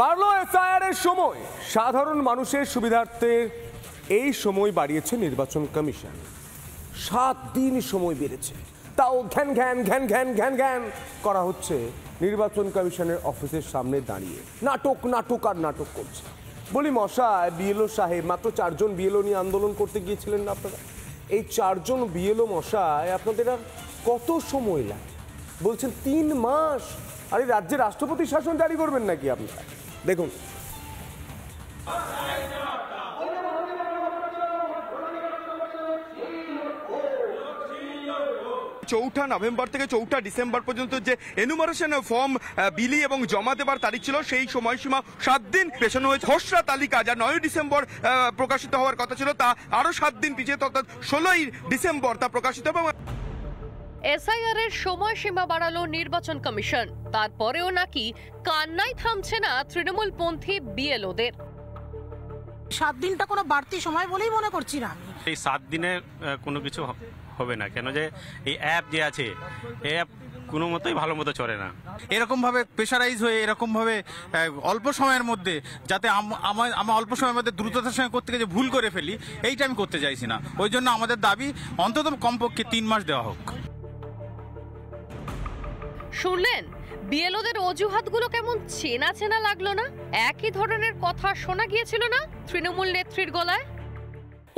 বাড়লো এসআইআর এর সময়। সাধারণ মানুষের সুবিধার্থে এই সময় বাড়িয়েছে নির্বাচন কমিশন। 7 দিন সময় বেড়েছে, তাও ঘ্যান ঘ্যান ঘ্যান ঘ্যান ঘ্যান ঘ্যান করা হচ্ছে নির্বাচন কমিশনের অফিসের সামনে দাঁড়িয়ে। নাটক নাটক আর নাটক করছে। বলি মশাই, বিএলও সাহেব, মাত্র 4 জন বিএলও নিয়ে আন্দোলন করতে গিয়েছিলেন না আপনারা? এই 4 জন বিএলও মশাই আপনাদের আর কত সময় লাগে? বলছেন 3 মাস। আরে রাজ্যে রাষ্ট্রপতি শাসন জারি করবেন নাকি আপনারা? দেখুন, চৌঠা নভেম্বর থেকে 4 ডিসেম্বর পর্যন্ত যে এনুমারেশন ফর্ম বিলি এবং জমা দেবার তারিখ ছিল, সেই সময়সীমা 7 দিন পেছানো হয়েছে। খসড়া তালিকা যা 9 ডিসেম্বর প্রকাশিত হওয়ার কথা ছিল, তা আরো 7 দিন পিছিয়ে, অর্থাৎ 16 ডিসেম্বর তা প্রকাশিত হবে। এসআইআর এর সময়সীমা বাড়ালো নির্বাচন কমিশন, তারপরেও নাকি কান্নাই থামছে না তৃণমূলপন্থী বিএলওদের। 7 দিনটা কোনো বাড়তি সময় বলেই মনে করছি না আমি। এই 7 দিনে কোনো কিছু হবে না, কেন যে এই অ্যাপ যে আছে, এই অ্যাপ কোনো মতোই ভালো মতো চলে না। এরকমভাবে প্রেশারাইজ হয়ে এরকমভাবে অল্প সময়ের মধ্যে যাতে আমার অল্প সময়ের মধ্যে দ্রুততার সঙ্গে করতে গিয়ে ভুল করে ফেলি, এইটা আমি করতে চাইছি না। ওই জন্য আমাদের দাবি অন্তত কমপক্ষে 3 মাস দেওয়া হোক। শুনলেন, বিএলওদের অজুহাতগুলো কেমন চেনা চেনা লাগলো না? একই ধরনের কথা শোনা গিয়েছিল না তৃণমূল নেত্রীর গলায়?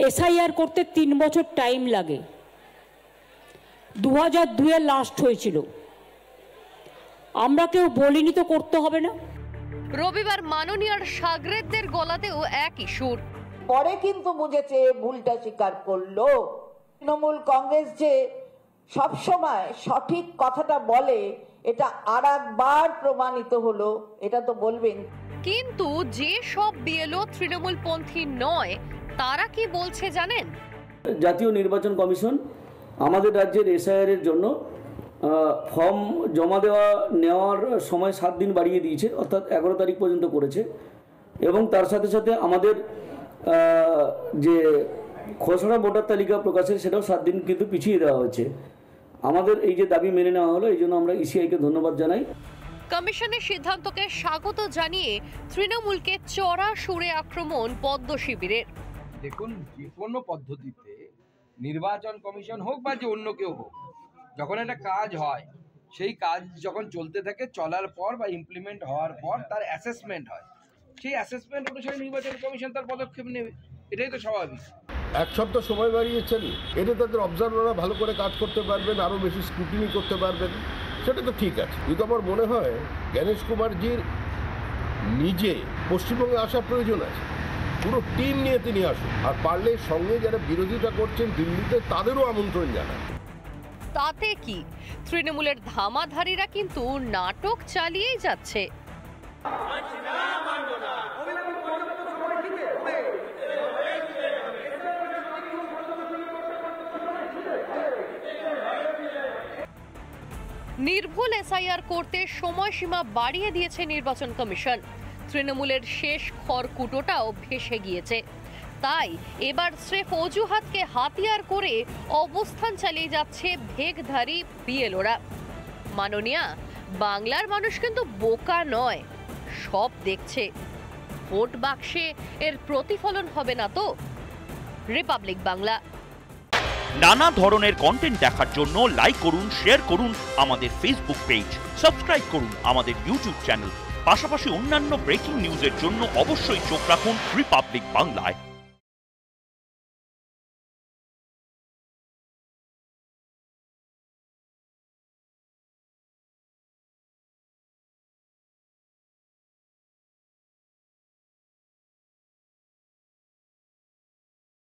এসআইআর করতে 3 বছর টাইম লাগে। 2002-এ লাস্ট হয়েছিল। আমরা কেউ বলিনি তো করতে হবে না। রবিবার মাননীয়ার সাগরেদদের গলাতেও একই সুর। পরে কিন্তু বুঝেছে, ভুলটা স্বীকার করলো। তৃণমূল কংগ্রেস যে সবসময় সঠিক কথাটা বলে, এটা আরেকবার প্রমাণিত হলো। এটা তো বলবেন। কিন্তু যে সব বিএলও তৃণমূলপন্থী নয়, তারা কি বলছে জানেন? জাতীয় নির্বাচন কমিশন আমাদের রাজ্যের এসআইআর এর জন্য ফর্ম জমা নেওয়ার সময় 7 দিন বাড়িয়ে দিয়েছে, অর্থাৎ 11 তারিখ পর্যন্ত করেছে। এবং তার সাথে সাথে আমাদের যে খসড়া ভোটার তালিকা প্রকাশের, সেটাও 7 দিন কিন্তু পিছিয়ে দেওয়া হয়েছে। আমাদের এই যে দাবি মেনে নেওয়া হলো, এই জন্য আমরা ইসিআইকে ধন্যবাদ জানাই। কমিশনের সিদ্ধান্তকে স্বাগত জানিয়ে তৃণমূলকে চড়া সুরে আক্রমণ পদ্ম শিবিরের। দেখুন, যে কোনো পদ্ধতিতে নির্বাচন কমিশন হোক বা যে অন্য কেউ হোক, যখন একটা কাজ হয়, সেই কাজ যখন চলতে থাকে, চলার পর বা ইমপ্লিমেন্ট হওয়ার পর তার অ্যাসেসমেন্ট হয়। সেই অ্যাসেসমেন্ট অনুসারে নির্বাচন কমিশন তার পদক্ষেপ নেবে, এটাই তো স্বাভাবিক। 1 সপ্তাহ সময় বাড়িয়েছেন, এতে তাদের অবজারভাররা ভালো করে কাজ করতে পারবেন, আরও বেশি স্ক্রুটিনি করতে পারবেন, সেটা তো ঠিক আছে। কিন্তু আমার মনে হয় জ্ঞানেশ কুমারজির নিজে পশ্চিমবঙ্গে আসার প্রয়োজন আছে। পুরো টিম নিয়ে তিনি আসুন, আর পারলে সঙ্গে যারা বিরোধিতা করছেন দিল্লিতে, তাদেরও আমন্ত্রণ জানান। তাতে কি, তৃণমূলের ধামাধারীরা কিন্তু নাটক চালিয়েই যাচ্ছে। নির্ভুল এসআইআর করতে সময়সীমা বাড়িয়ে দিয়েছে নির্বাচন কমিশন। তৃণমূলের শেষ খড়কুটোটাও ভেসে গিয়েছে। তাই এবার স্রেফ অজুহাতকে হাতিয়ার করে অবস্থান চালিয়ে যাচ্ছে ভেগধারী বিএলওরা। মাননীয়া, বাংলার মানুষ কিন্তু বোকা নয়, সব দেখছে। ভোট বাক্সে এর প্রতিফলন হবে না তো? রিপাবলিক বাংলা। নানা ধরনের কন্টেন্ট দেখার জন্য লাইক করুন, শেয়ার করুন আমাদের ফেসবুক পেজ, সাবস্ক্রাইব করুন আমাদের ইউটিউব চ্যানেল। পাশাপাশি অন্যান্য ব্রেকিং নিউজের জন্য অবশ্যই চোখ রাখুন রিপাবলিক বাংলায়।